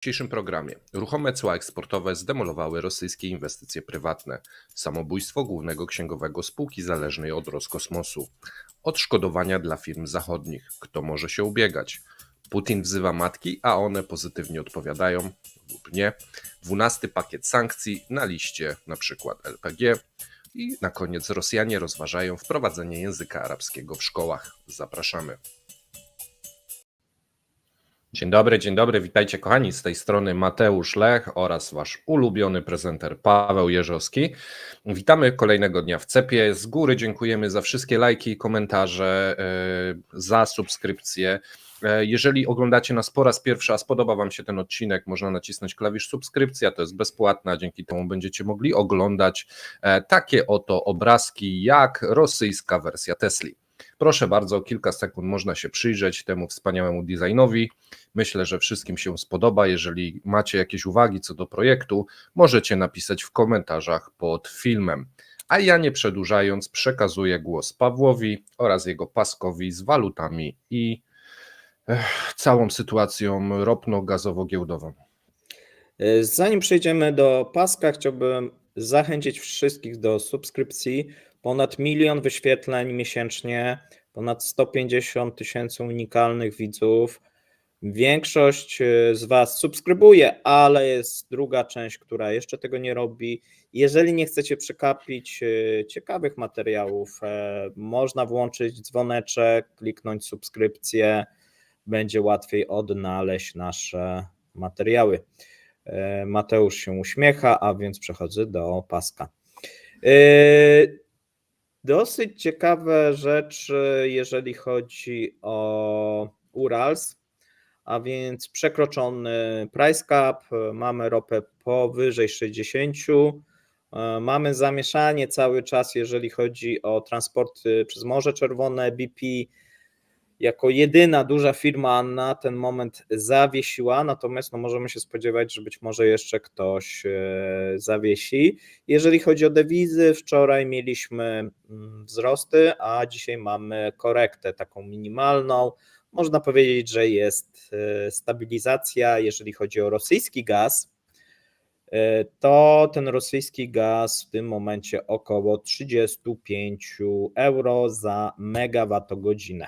W dzisiejszym programie ruchome cła eksportowe zdemolowały rosyjskie inwestycje prywatne, samobójstwo głównego księgowego spółki zależnej od Roskosmosu, odszkodowania dla firm zachodnich, kto może się ubiegać, Putin wzywa matki, a one pozytywnie odpowiadają lub nie, 12 pakiet sankcji na liście np. LPG i na koniec Rosjanie rozważają wprowadzenie języka arabskiego w szkołach. Zapraszamy. Dzień dobry, witajcie kochani, z tej strony Mateusz Lech oraz wasz ulubiony prezenter Paweł Jerzowski. Witamy kolejnego dnia w Cepie. Z góry dziękujemy za wszystkie lajki i komentarze, za subskrypcje. Jeżeli oglądacie nas po raz pierwszy, a spodoba wam się ten odcinek, można nacisnąć klawisz subskrypcja, to jest bezpłatna, dzięki temu będziecie mogli oglądać takie oto obrazki jak rosyjska wersja Tesli. Proszę bardzo, kilka sekund można się przyjrzeć temu wspaniałemu designowi. Myślę, że wszystkim się spodoba. Jeżeli macie jakieś uwagi co do projektu, możecie napisać w komentarzach pod filmem. A ja nie przedłużając, przekazuję głos Pawłowi oraz jego paskowi z walutami i całą sytuacją ropno-gazowo-giełdową. Zanim przejdziemy do paska, chciałbym zachęcić wszystkich do subskrypcji. Ponad 1 milion wyświetleń miesięcznie, ponad 150 tysięcy unikalnych widzów. Większość z Was subskrybuje, ale jest druga część, która jeszcze tego nie robi. Jeżeli nie chcecie przekapić ciekawych materiałów, można włączyć dzwoneczek, kliknąć subskrypcję, będzie łatwiej odnaleźć nasze materiały. Mateusz się uśmiecha, a więc przechodzę do paska. Dosyć ciekawe rzeczy, jeżeli chodzi o Urals, a więc przekroczony price cap, mamy ropę powyżej 60, mamy zamieszanie cały czas, jeżeli chodzi o transporty przez Morze Czerwone. BP jako jedyna duża firma na ten moment zawiesiła, natomiast możemy się spodziewać, że być może jeszcze ktoś zawiesi. Jeżeli chodzi o dewizy, wczoraj mieliśmy wzrosty, a dzisiaj mamy korektę taką minimalną. Można powiedzieć, że jest stabilizacja. Jeżeli chodzi o rosyjski gaz, to ten rosyjski gaz w tym momencie około 35 euro za megawattogodzinę.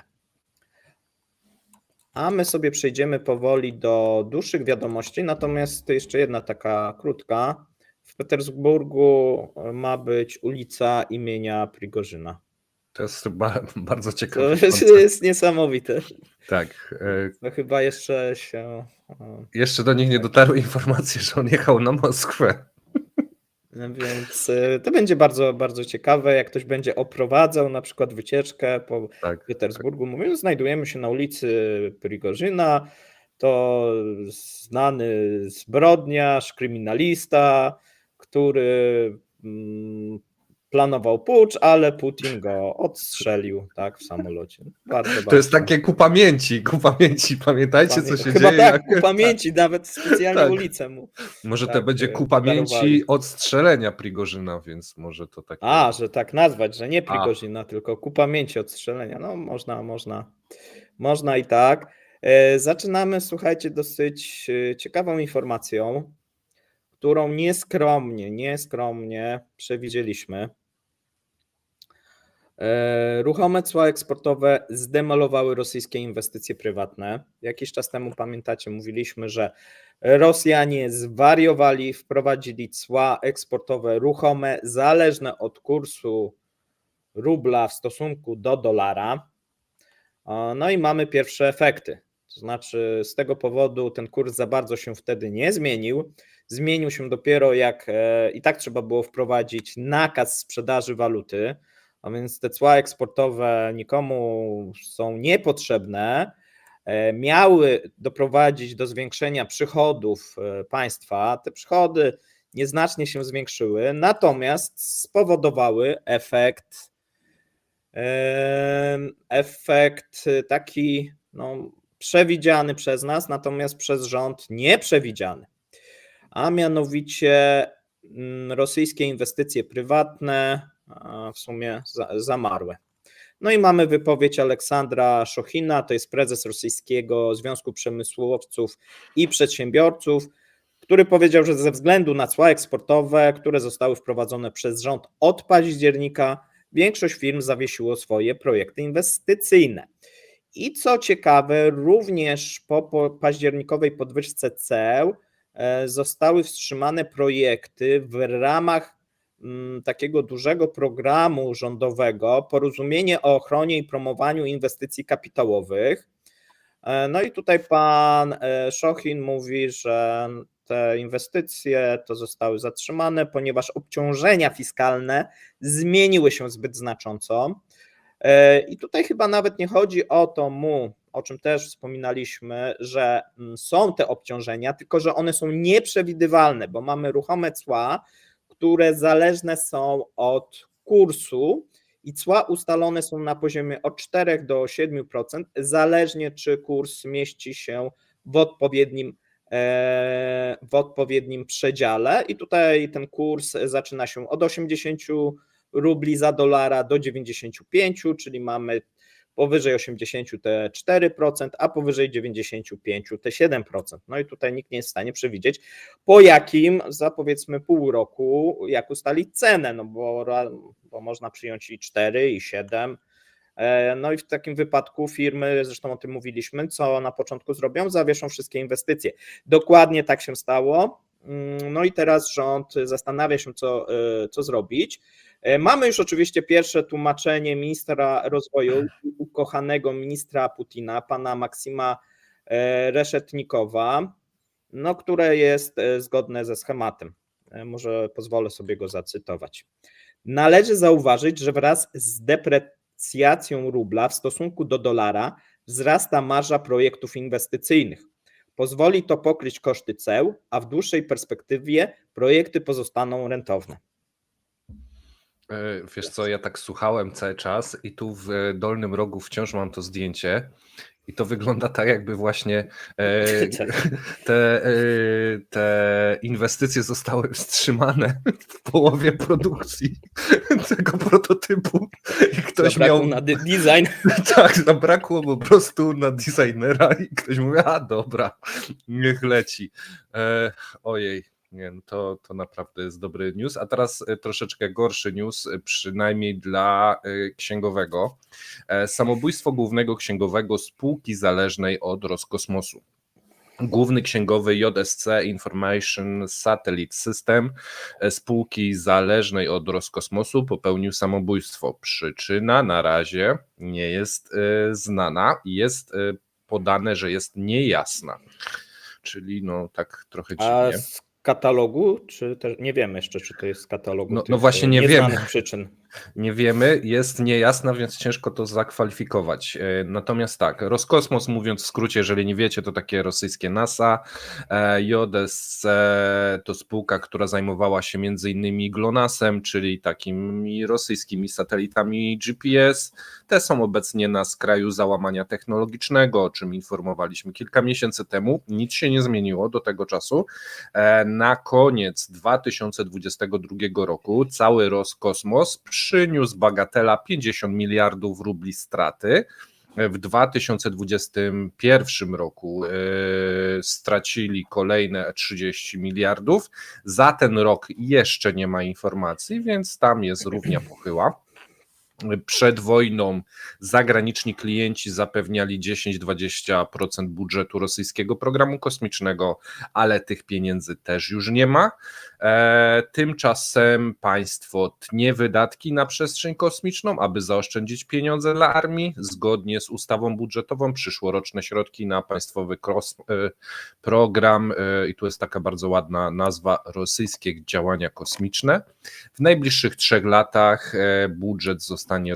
A my sobie przejdziemy powoli do dłuższych wiadomości, natomiast jeszcze jedna taka krótka. W Petersburgu ma być ulica imienia Prigorzyna. To jest bardzo ciekawe. To jest niesamowite. Tak. To chyba jeszcze się... Jeszcze do nich nie dotarły informacje, że on jechał na Moskwę. Więc to będzie bardzo, bardzo ciekawe, jak ktoś będzie oprowadzał na przykład wycieczkę po Petersburgu, mówiąc, znajdujemy się na ulicy Prigorzyna, to znany zbrodniarz, kryminalista, który planował pucz, ale Putin go odstrzelił tak, w samolocie. To jest takie ku pamięci, pamiętajcie co się chyba dzieje. Tak, ku pamięci, nawet specjalnie tak. ulicę mu. Może to będzie ku pamięci odstrzelenia Prigorzyna, więc może to takie... że tak nazwać, że nie Prigorzyna, tylko ku pamięci odstrzelenia. No można i tak. Zaczynamy, słuchajcie, dosyć ciekawą informacją, którą nieskromnie przewidzieliśmy. Ruchome cła eksportowe zdemolowały rosyjskie inwestycje prywatne. Jakiś czas temu, pamiętacie, mówiliśmy, że Rosjanie zwariowali, wprowadzili cła eksportowe ruchome zależne od kursu rubla w stosunku do dolara. No i mamy pierwsze efekty. To znaczy z tego powodu ten kurs za bardzo się wtedy nie zmienił. Zmienił się dopiero jak i tak trzeba było wprowadzić nakaz sprzedaży waluty, a więc te cła eksportowe nikomu są niepotrzebne, miały doprowadzić do zwiększenia przychodów państwa. Te przychody nieznacznie się zwiększyły, natomiast spowodowały efekt taki przewidziany przez nas, natomiast przez rząd nieprzewidziany, a mianowicie rosyjskie inwestycje prywatne w sumie zamarły. No i mamy wypowiedź Aleksandra Szochina, to jest prezes Rosyjskiego Związku Przemysłowców i Przedsiębiorców, który powiedział, że ze względu na cła eksportowe, które zostały wprowadzone przez rząd od października, większość firm zawiesiło swoje projekty inwestycyjne. I co ciekawe, również po październikowej podwyżce ceł zostały wstrzymane projekty w ramach takiego dużego programu rządowego Porozumienie o ochronie i promowaniu inwestycji kapitałowych. No i tutaj pan Szochin mówi, że te inwestycje to zostały zatrzymane, ponieważ obciążenia fiskalne zmieniły się zbyt znacząco. I tutaj chyba nawet nie chodzi o to, o czym też wspominaliśmy, że są te obciążenia, tylko że one są nieprzewidywalne, bo mamy ruchome cła, które zależne są od kursu i cła ustalone są na poziomie od 4 do 7%, zależnie czy kurs mieści się w odpowiednim przedziale i tutaj ten kurs zaczyna się od 80 rubli za dolara do 95, czyli mamy powyżej 80 te 4%, a powyżej 95 te 7%. No i tutaj nikt nie jest w stanie przewidzieć, po jakim za powiedzmy pół roku, jak ustalić cenę, no bo można przyjąć i 4, i 7. No i w takim wypadku firmy, zresztą o tym mówiliśmy, co na początku zrobią, zawieszą wszystkie inwestycje. Dokładnie tak się stało. No i teraz rząd zastanawia się, co zrobić. Mamy już oczywiście pierwsze tłumaczenie ministra rozwoju, ukochanego ministra Putina, pana Maksima Reszetnikowa, no, które jest zgodne ze schematem. Może pozwolę sobie go zacytować. Należy zauważyć, że wraz z deprecjacją rubla w stosunku do dolara wzrasta marża projektów inwestycyjnych. Pozwoli to pokryć koszty ceł, a w dłuższej perspektywie projekty pozostaną rentowne. Wiesz co, ja tak słuchałem cały czas i tu w dolnym rogu wciąż mam to zdjęcie i to wygląda tak, jakby właśnie te inwestycje zostały wstrzymane w połowie produkcji tego prototypu. I ktoś Zabrakło na design. Tak, zabrakło po prostu na designera i ktoś mówi, a dobra, niech leci. Ojej. Nie, no to naprawdę jest dobry news. A teraz troszeczkę gorszy news, przynajmniej dla księgowego. Samobójstwo głównego księgowego spółki zależnej od Roskosmosu. Główny księgowy JSC Information Satellite System spółki zależnej od Roskosmosu popełnił samobójstwo. Przyczyna na razie nie jest znana i jest podane, że jest niejasna. Czyli no tak trochę dziwnie. Z katalogu, czy też nie wiemy jeszcze, czy to jest z katalogu no właśnie nie wiemy. Przyczyn. Nie wiemy, jest niejasna, więc ciężko to zakwalifikować. Natomiast tak, Roskosmos, mówiąc w skrócie, jeżeli nie wiecie, to takie rosyjskie NASA. JSC to spółka, która zajmowała się między innymi GLONASS-em, czyli takimi rosyjskimi satelitami GPS. Te są obecnie na skraju załamania technologicznego, o czym informowaliśmy kilka miesięcy temu. Nic się nie zmieniło do tego czasu. Na koniec 2022 roku cały Roskosmos przyniósł bagatela 50 miliardów rubli straty. W 2021 roku stracili kolejne 30 miliardów. Za ten rok jeszcze nie ma informacji, więc tam jest równia pochyła. Przed wojną zagraniczni klienci zapewniali 10-20% budżetu rosyjskiego programu kosmicznego, ale tych pieniędzy też już nie ma. Tymczasem państwo tnie wydatki na przestrzeń kosmiczną, aby zaoszczędzić pieniądze dla armii. Zgodnie z ustawą budżetową przyszłoroczne środki na państwowy program, i tu jest taka bardzo ładna nazwa, rosyjskie działania kosmiczne. W najbliższych 3 latach budżet zostanie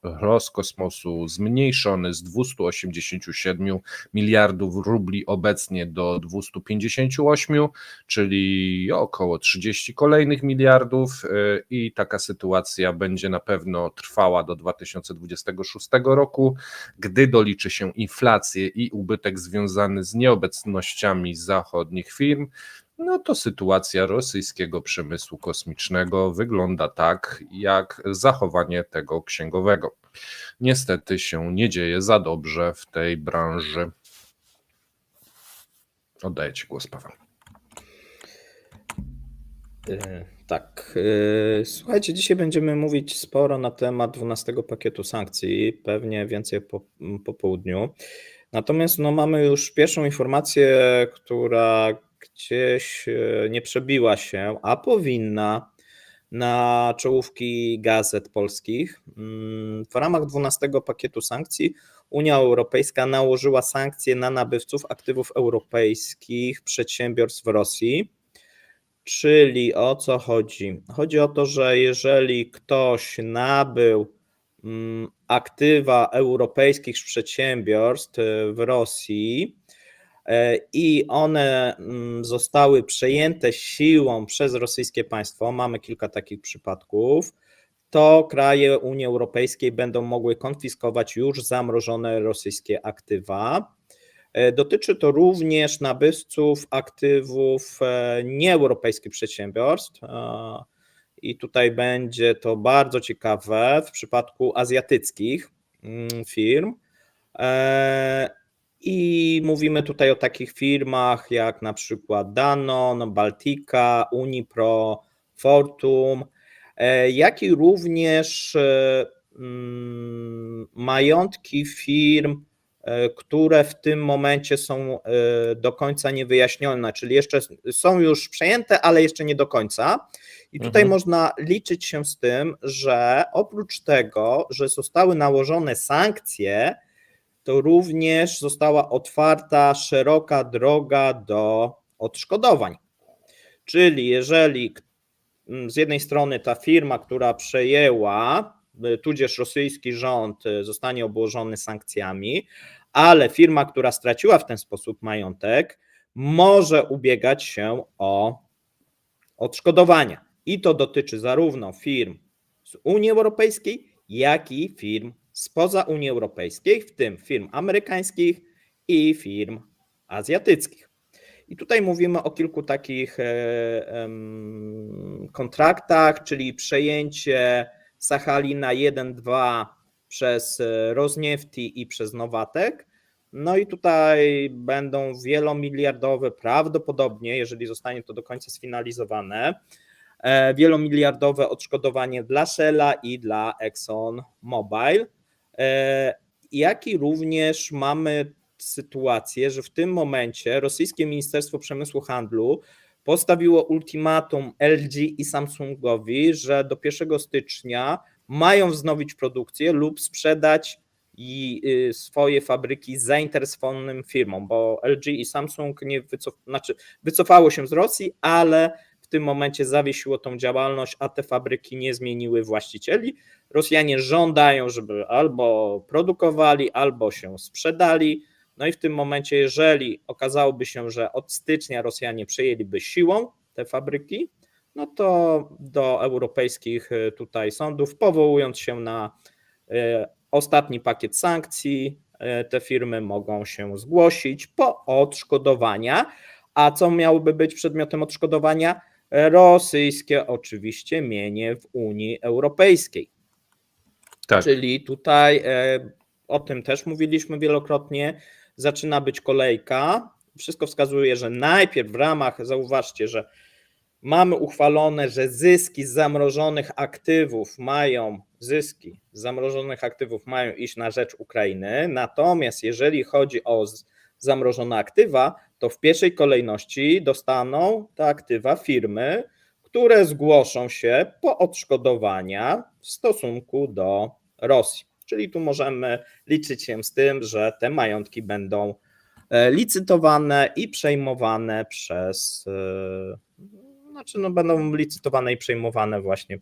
Roskosmosu zmniejszony z 287 miliardów rubli obecnie do 258, czyli około 30 kolejnych miliardów i taka sytuacja będzie na pewno trwała do 2026 roku, gdy doliczy się inflację i ubytek związany z nieobecnościami zachodnich firm. No to sytuacja rosyjskiego przemysłu kosmicznego wygląda tak, jak zachowanie tego księgowego. Niestety się nie dzieje za dobrze w tej branży. Oddaję Ci głos, Paweł. Tak, słuchajcie, dzisiaj będziemy mówić sporo na temat 12 pakietu sankcji, pewnie więcej po południu. Natomiast mamy już pierwszą informację, która gdzieś nie przebiła się, a powinna, na czołówki gazet polskich. W ramach 12 pakietu sankcji Unia Europejska nałożyła sankcje na nabywców aktywów europejskich przedsiębiorstw w Rosji. Czyli o co chodzi? Chodzi o to, że jeżeli ktoś nabył aktywa europejskich przedsiębiorstw w Rosji i one zostały przejęte siłą przez rosyjskie państwo, mamy kilka takich przypadków, to kraje Unii Europejskiej będą mogły konfiskować już zamrożone rosyjskie aktywa. Dotyczy to również nabywców aktywów nieeuropejskich przedsiębiorstw i tutaj będzie to bardzo ciekawe w przypadku azjatyckich firm. I mówimy tutaj o takich firmach jak na przykład Danone, Baltika, Unipro, Fortum, jak i również majątki firm, które w tym momencie są do końca niewyjaśnione, czyli jeszcze są już przejęte, ale jeszcze nie do końca. I tutaj można liczyć się z tym, że oprócz tego, że zostały nałożone sankcje, to również została otwarta szeroka droga do odszkodowań. Czyli jeżeli z jednej strony ta firma, która przejęła, tudzież rosyjski rząd zostanie obłożony sankcjami, ale firma, która straciła w ten sposób majątek, może ubiegać się o odszkodowania. I to dotyczy zarówno firm z Unii Europejskiej, jak i firm spoza Unii Europejskiej, w tym firm amerykańskich i firm azjatyckich. I tutaj mówimy o kilku takich kontraktach, czyli przejęcie Sachalina 1-2 przez Rosniefti i przez Nowatek. No i tutaj będą wielomiliardowe, prawdopodobnie, jeżeli zostanie to do końca sfinalizowane, wielomiliardowe odszkodowanie dla Shella i dla ExxonMobil, jak i również mamy sytuację, że w tym momencie rosyjskie Ministerstwo Przemysłu Handlu postawiło ultimatum LG i Samsungowi, że do 1 stycznia mają wznowić produkcję lub sprzedać swoje fabryki zainteresowanym firmom, bo LG i Samsung wycofało się z Rosji, ale w tym momencie zawiesiło tą działalność, a te fabryki nie zmieniły właścicieli. Rosjanie żądają, żeby albo produkowali, albo się sprzedali. No i w tym momencie, jeżeli okazałoby się, że od stycznia Rosjanie przejęliby siłą te fabryki, no to do europejskich tutaj sądów, powołując się na ostatni pakiet sankcji, te firmy mogą się zgłosić po odszkodowania. A co miałoby być przedmiotem odszkodowania? Rosyjskie oczywiście mienie w Unii Europejskiej. Tak. Czyli tutaj o tym też mówiliśmy wielokrotnie, zaczyna być kolejka. Wszystko wskazuje, że najpierw w ramach, zauważcie, że mamy uchwalone, że zyski z zamrożonych aktywów mają iść na rzecz Ukrainy, natomiast jeżeli chodzi o zamrożone aktywa, to w pierwszej kolejności dostaną te aktywa firmy, które zgłoszą się po odszkodowania w stosunku do Rosji. Czyli tu możemy liczyć się z tym, że te majątki będą licytowane i przejmowane będą licytowane i przejmowane właśnie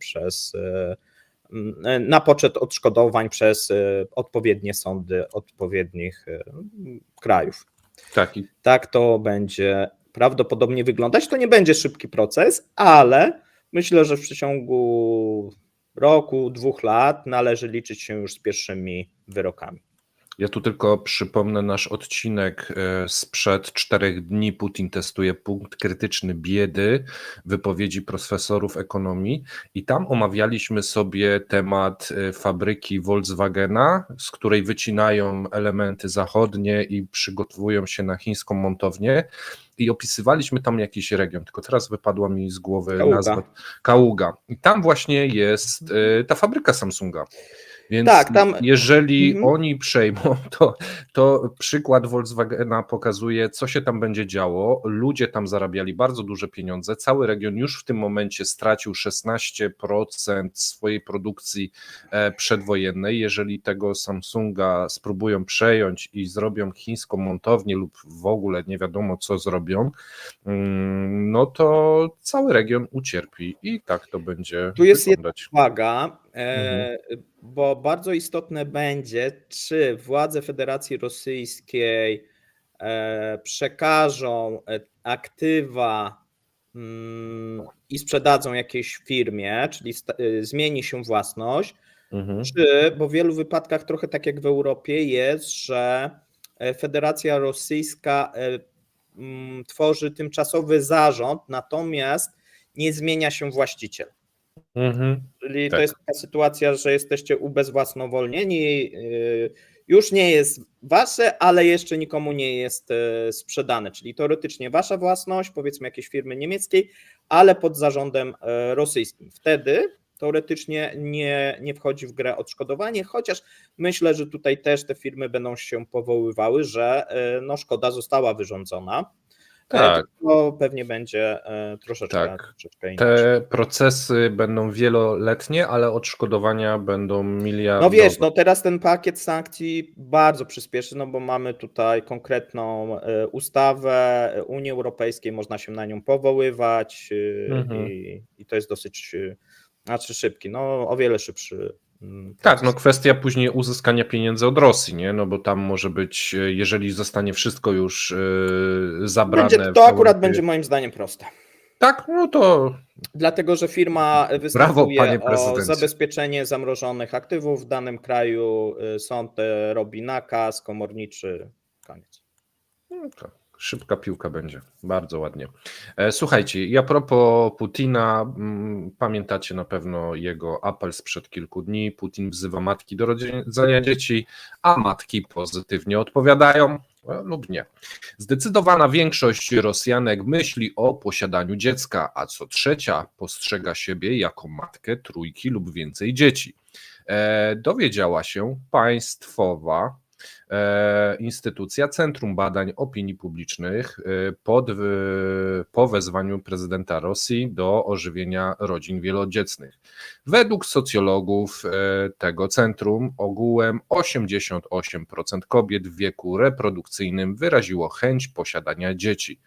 na poczet odszkodowań przez odpowiednie sądy odpowiednich krajów. Tak to będzie prawdopodobnie wyglądać. To nie będzie szybki proces, ale myślę, że w przeciągu roku, 2 lat należy liczyć się już z pierwszymi wyrokami. Ja tu tylko przypomnę nasz odcinek sprzed 4 dni. Putin testuje punkt krytyczny biedy, wypowiedzi profesorów ekonomii i tam omawialiśmy sobie temat fabryki Volkswagena, z której wycinają elementy zachodnie i przygotowują się na chińską montownię. I opisywaliśmy tam jakiś region, tylko teraz wypadła mi z głowy Kaługa. nazwa Kaługa. I tam właśnie jest ta fabryka Samsunga. Więc Tak, tam- jeżeli Mhm. oni przejmą, to przykład Volkswagena pokazuje, co się tam będzie działo. Ludzie tam zarabiali bardzo duże pieniądze. Cały region już w tym momencie stracił 16% swojej produkcji przedwojennej. Jeżeli tego Samsunga spróbują przejąć i zrobią chińską montownię lub w ogóle nie wiadomo co zrobią, no to cały region ucierpi i tak to będzie Tu jest wyglądać. Uwaga, Mhm. bo bardzo istotne będzie, czy władze Federacji Rosyjskiej przekażą aktywa i sprzedadzą jakiejś firmie, czyli zmieni się własność, Mhm. bo w wielu wypadkach trochę tak jak w Europie jest, że Federacja Rosyjska tworzy tymczasowy zarząd, natomiast nie zmienia się właściciel. Mhm. Czyli Tak. to jest taka sytuacja, że jesteście ubezwłasnowolnieni, już nie jest wasze, ale jeszcze nikomu nie jest sprzedane, czyli teoretycznie wasza własność, powiedzmy jakiejś firmy niemieckiej, ale pod zarządem rosyjskim. Wtedy teoretycznie nie wchodzi w grę odszkodowanie, chociaż myślę, że tutaj też te firmy będą się powoływały, że no, szkoda została wyrządzona. Tak. To pewnie będzie troszeczkę inaczej. Te procesy będą wieloletnie, ale odszkodowania będą miliardowe. No wiesz, no teraz ten pakiet sankcji bardzo przyspieszy, no bo mamy tutaj konkretną ustawę Unii Europejskiej, można się na nią powoływać i to jest dosyć szybki, no o wiele szybszy. Tak, no kwestia później uzyskania pieniędzy od Rosji, nie? No bo tam może być, jeżeli zostanie wszystko już zabrane. To akurat będzie moim zdaniem proste. Tak, no to. Dlatego, że firma Brawo, występuje panie o prezydencie. zabezpieczenie zamrożonych aktywów w danym kraju, sąd robi nakaz komorniczy, koniec. No to szybka piłka będzie, bardzo ładnie. Słuchajcie, i a propos Putina, pamiętacie na pewno jego apel sprzed kilku dni. Putin wzywa matki do rodzenia dzieci, a matki pozytywnie odpowiadają lub nie. Zdecydowana większość Rosjanek myśli o posiadaniu dziecka, a co trzecia postrzega siebie jako matkę trójki lub więcej dzieci. Dowiedziała się państwowa instytucja Centrum Badań Opinii Publicznych po wezwaniu prezydenta Rosji do ożywienia rodzin wielodzietnych. Według socjologów tego centrum ogółem 88% kobiet w wieku reprodukcyjnym wyraziło chęć posiadania dzieci.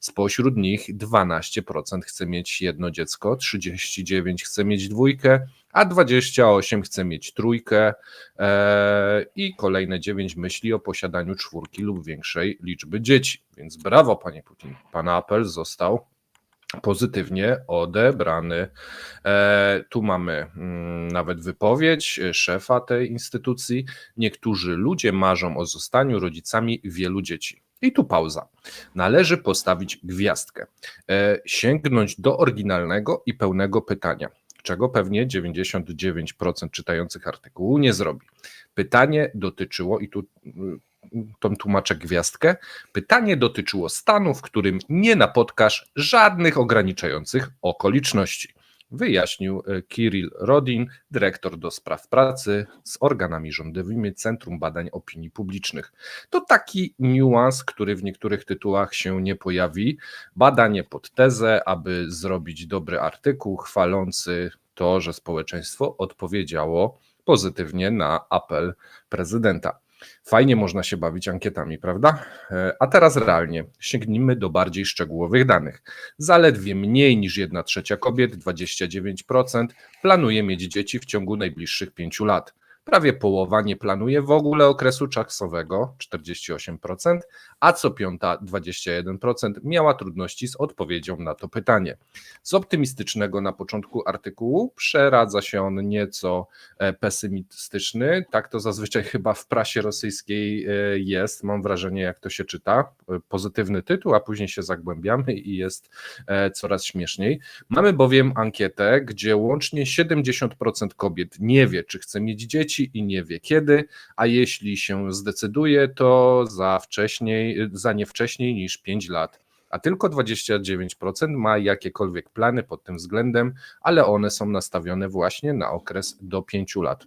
Spośród nich 12% chce mieć jedno dziecko, 39% chce mieć dwójkę, a 28% chce mieć trójkę i kolejne 9% myśli o posiadaniu czwórki lub większej liczby dzieci. Więc brawo, panie Putin. Pan apel został pozytywnie odebrany. Tu mamy nawet wypowiedź szefa tej instytucji. Niektórzy ludzie marzą o zostaniu rodzicami wielu dzieci. I tu pauza. Należy postawić gwiazdkę. Sięgnąć do oryginalnego i pełnego pytania, czego pewnie 99% czytających artykułu nie zrobi. Pytanie dotyczyło, i tu tłumaczę gwiazdkę, pytanie dotyczyło stanu, w którym nie napotkasz żadnych ograniczających okoliczności. Wyjaśnił Kirill Rodin, dyrektor do spraw pracy z organami rządowymi Centrum Badań Opinii Publicznych. To taki niuans, który w niektórych tytułach się nie pojawi. Badanie pod tezę, aby zrobić dobry artykuł chwalący to, że społeczeństwo odpowiedziało pozytywnie na apel prezydenta. Fajnie można się bawić ankietami, prawda? A teraz realnie sięgnijmy do bardziej szczegółowych danych. Zaledwie mniej niż 1/3 kobiet, 29%, planuje mieć dzieci w ciągu najbliższych 5 lat. Prawie połowa nie planuje w ogóle okresu czasowego, 48%, a co piąta 21% miała trudności z odpowiedzią na to pytanie. Z optymistycznego na początku artykułu przeradza się on nieco pesymistyczny, tak to zazwyczaj chyba w prasie rosyjskiej jest, mam wrażenie, jak to się czyta, pozytywny tytuł, a później się zagłębiamy i jest coraz śmieszniej. Mamy bowiem ankietę, gdzie łącznie 70% kobiet nie wie, czy chce mieć dzieci i nie wie kiedy, a jeśli się zdecyduje, to za nie wcześniej niż 5 lat. A tylko 29% ma jakiekolwiek plany pod tym względem, ale one są nastawione właśnie na okres do 5 lat.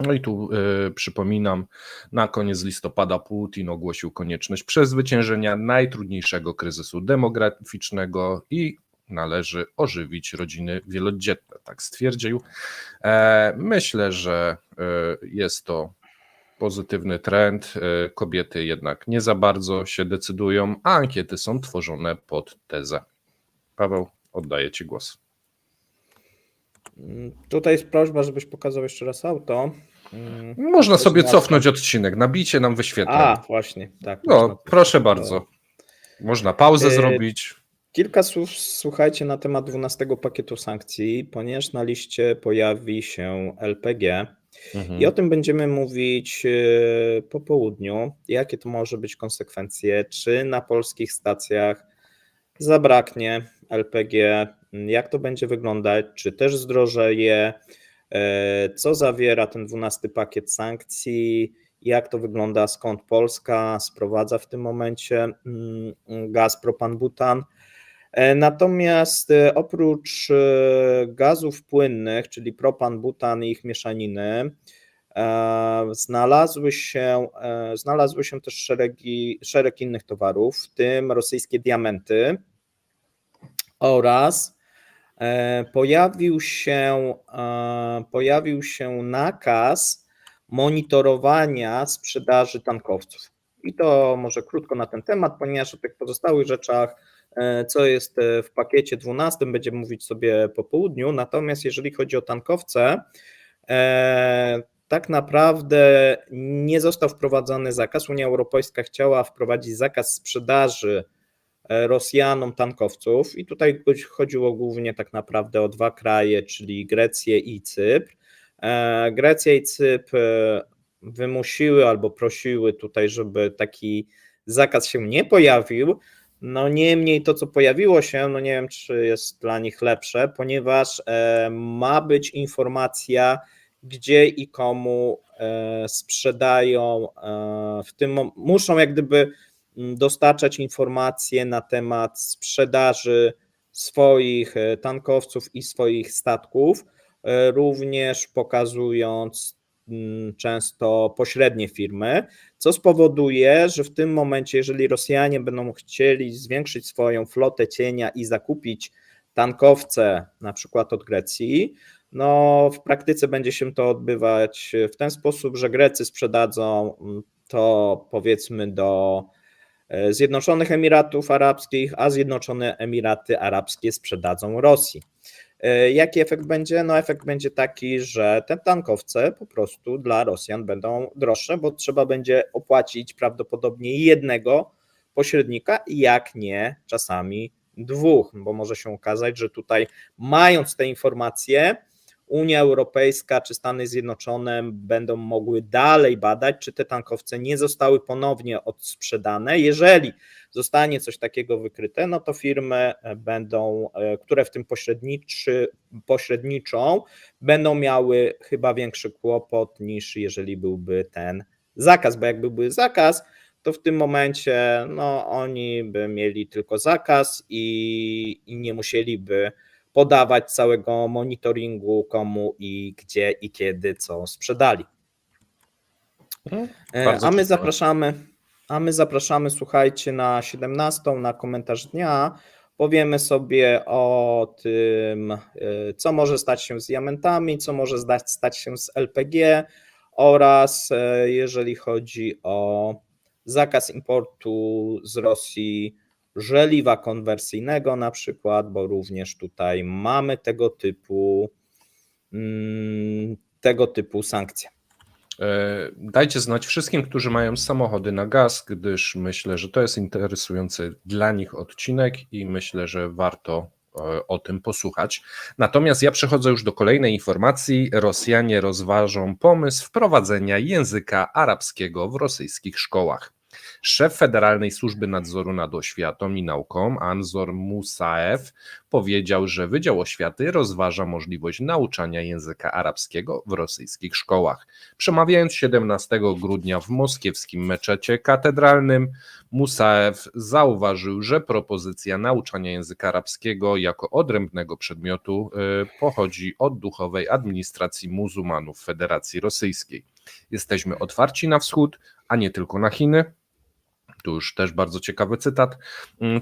No i tu przypominam, na koniec listopada Putin ogłosił konieczność przezwyciężenia najtrudniejszego kryzysu demograficznego i należy ożywić rodziny wielodzietne, tak stwierdził. Myślę, że jest to pozytywny trend. Kobiety jednak nie za bardzo się decydują, a ankiety są tworzone pod tezę. Paweł, oddaję Ci głos. Tutaj jest prośba, żebyś pokazał jeszcze raz auto. Można sobie cofnąć odcinek, nabicie nam wyświetla. A, właśnie, tak. No, proszę bardzo. Można pauzę zrobić. Kilka słów, słuchajcie, na temat 12 pakietu sankcji, ponieważ na liście pojawi się LPG i o tym będziemy mówić po południu, jakie to może być konsekwencje, czy na polskich stacjach zabraknie LPG, jak to będzie wyglądać, czy też zdrożeje, co zawiera ten 12 pakiet sankcji, jak to wygląda, skąd Polska sprowadza w tym momencie gaz propan-butan. Natomiast oprócz gazów płynnych, czyli propan, butan i ich mieszaniny, znalazły się też szereg innych towarów, w tym rosyjskie diamenty, oraz pojawił się nakaz monitorowania sprzedaży tankowców. I to może krótko na ten temat, ponieważ o tych pozostałych rzeczach, co jest w pakiecie 12, będziemy mówić sobie po południu. Natomiast jeżeli chodzi o tankowce, tak naprawdę nie został wprowadzony zakaz. Unia Europejska chciała wprowadzić zakaz sprzedaży Rosjanom tankowców i tutaj chodziło głównie tak naprawdę o dwa kraje, czyli Grecję i Cypr. Grecja i Cypr wymusiły albo prosiły tutaj, żeby taki zakaz się nie pojawił. No niemniej to, co pojawiło się, no nie wiem, czy jest dla nich lepsze, ponieważ ma być informacja, gdzie i komu sprzedają, muszą jak gdyby dostarczać informacje na temat sprzedaży swoich tankowców i swoich statków, również pokazując często pośrednie firmy, co spowoduje, że w tym momencie, jeżeli Rosjanie będą chcieli zwiększyć swoją flotę cienia i zakupić tankowce na przykład od Grecji, no w praktyce będzie się to odbywać w ten sposób, że Grecy sprzedadzą to powiedzmy do Zjednoczonych Emiratów Arabskich, a Zjednoczone Emiraty Arabskie sprzedadzą Rosji. Jaki efekt będzie? No efekt będzie taki, że te tankowce po prostu dla Rosjan będą droższe, bo trzeba będzie opłacić prawdopodobnie jednego pośrednika, jak nie czasami dwóch, bo może się okazać, że tutaj mając te informacje, Unia Europejska czy Stany Zjednoczone będą mogły dalej badać, czy te tankowce nie zostały ponownie odsprzedane. Jeżeli zostanie coś takiego wykryte, no to firmy będą, które w tym pośredniczą, będą miały chyba większy kłopot niż jeżeli byłby ten zakaz, bo jakby był zakaz, to w tym momencie no, oni by mieli tylko zakaz i nie musieliby podawać całego monitoringu, komu i gdzie i kiedy co sprzedali. A my zapraszamy, słuchajcie, na 17, na komentarz dnia. Powiemy sobie o tym, co może stać się z diamentami, co może stać się z LPG oraz jeżeli chodzi o zakaz importu z Rosji żeliwa konwersyjnego na przykład, bo również tutaj mamy tego typu sankcje. Dajcie znać wszystkim, którzy mają samochody na gaz, gdyż myślę, że to jest interesujący dla nich odcinek i myślę, że warto o tym posłuchać. Natomiast ja przechodzę już do kolejnej informacji. Rosjanie rozważą pomysł wprowadzenia języka arabskiego w rosyjskich szkołach. Szef Federalnej Służby Nadzoru nad Oświatą i Nauką, Anzor Musaev, powiedział, że Wydział Oświaty rozważa możliwość nauczania języka arabskiego w rosyjskich szkołach. Przemawiając 17 grudnia w moskiewskim meczecie katedralnym, Musaev zauważył, że propozycja nauczania języka arabskiego jako odrębnego przedmiotu pochodzi od duchowej administracji muzułmanów Federacji Rosyjskiej. Jesteśmy otwarci na wschód, a nie tylko na Chiny. Tu już też bardzo ciekawy cytat,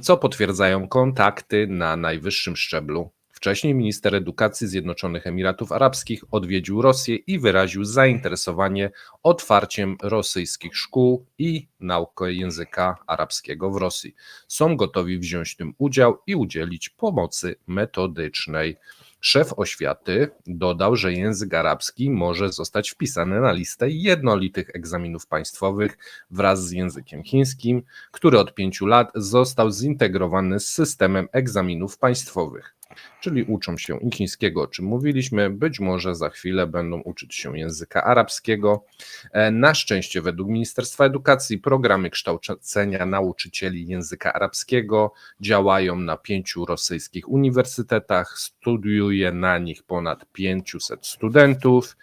co potwierdzają kontakty na najwyższym szczeblu. Wcześniej minister edukacji Zjednoczonych Emiratów Arabskich odwiedził Rosję i wyraził zainteresowanie otwarciem rosyjskich szkół i nauką języka arabskiego w Rosji. Są gotowi wziąć w tym udział i udzielić pomocy metodycznej. Szef oświaty dodał, że język arabski może zostać wpisany na listę jednolitych egzaminów państwowych wraz z językiem chińskim, który od 5 lat został zintegrowany z systemem egzaminów państwowych. Czyli uczą się i chińskiego, o czym mówiliśmy, być może za chwilę będą uczyć się języka arabskiego. Na szczęście według Ministerstwa Edukacji programy kształcenia nauczycieli języka arabskiego działają na 5 rosyjskich uniwersytetach, studiuje na nich ponad 500 studentów,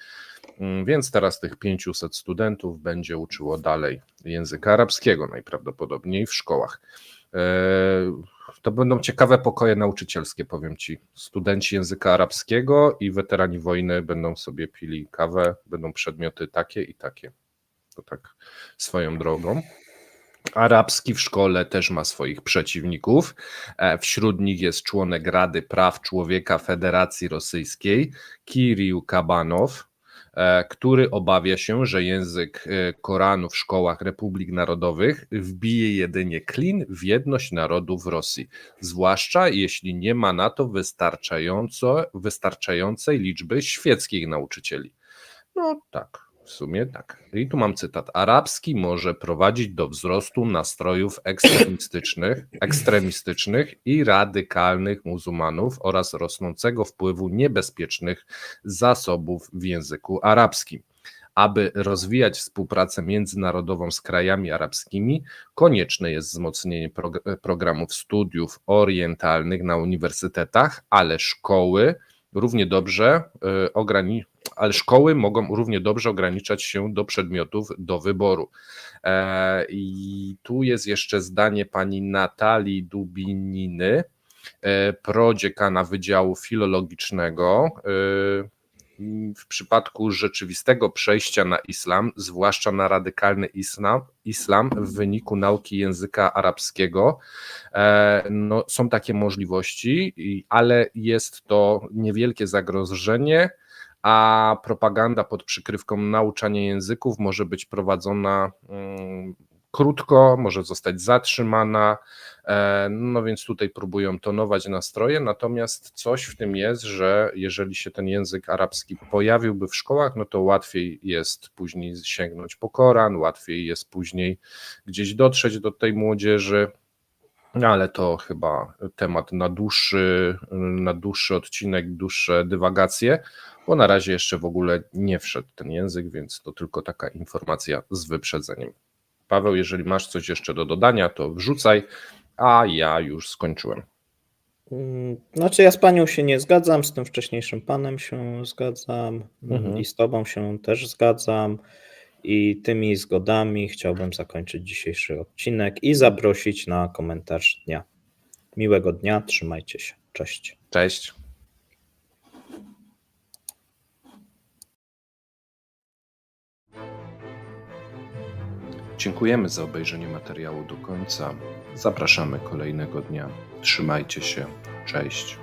więc teraz tych 500 studentów będzie uczyło dalej języka arabskiego najprawdopodobniej w szkołach. To będą ciekawe pokoje nauczycielskie, powiem Ci. Studenci języka arabskiego i weterani wojny będą sobie pili kawę, będą przedmioty takie i takie. To tak swoją drogą. Arabski w szkole też ma swoich przeciwników. Wśród nich jest członek Rady Praw Człowieka Federacji Rosyjskiej, Kirill Kabanow, który obawia się, że język Koranu w szkołach republik narodowych wbije jedynie klin w jedność narodów Rosji, zwłaszcza jeśli nie ma na to wystarczającej liczby świeckich nauczycieli. No tak, w sumie tak. I tu mam cytat. Arabski może prowadzić do wzrostu nastrojów ekstremistycznych i radykalnych muzułmanów oraz rosnącego wpływu niebezpiecznych zasobów w języku arabskim. Aby rozwijać współpracę międzynarodową z krajami arabskimi, konieczne jest wzmocnienie programów studiów orientalnych na uniwersytetach, ale szkoły mogą równie dobrze ograniczać się do przedmiotów do wyboru. I tu jest jeszcze zdanie pani Natalii Dubininy, prodziekana Wydziału Filologicznego. W przypadku rzeczywistego przejścia na islam, zwłaszcza na radykalny islam w wyniku nauki języka arabskiego, no, są takie możliwości, ale jest to niewielkie zagrożenie, a propaganda pod przykrywką nauczania języków może być prowadzona krótko, może zostać zatrzymana, no więc tutaj próbują tonować nastroje, natomiast coś w tym jest, że jeżeli się ten język arabski pojawiłby w szkołach, no to łatwiej jest później sięgnąć po Koran, łatwiej jest później gdzieś dotrzeć do tej młodzieży, no ale to chyba temat na dłuższy odcinek, dłuższe dywagacje, bo na razie jeszcze w ogóle nie wszedł ten język, więc to tylko taka informacja z wyprzedzeniem. Paweł, jeżeli masz coś jeszcze do dodania, to wrzucaj, a ja już skończyłem. Znaczy ja z panią się nie zgadzam, z tym wcześniejszym panem się zgadzam i z tobą się też zgadzam i tymi zgodami chciałbym zakończyć dzisiejszy odcinek i zaprosić na komentarz dnia. Miłego dnia, trzymajcie się, cześć. Cześć. Dziękujemy za obejrzenie materiału do końca. Zapraszamy kolejnego dnia. Trzymajcie się. Cześć.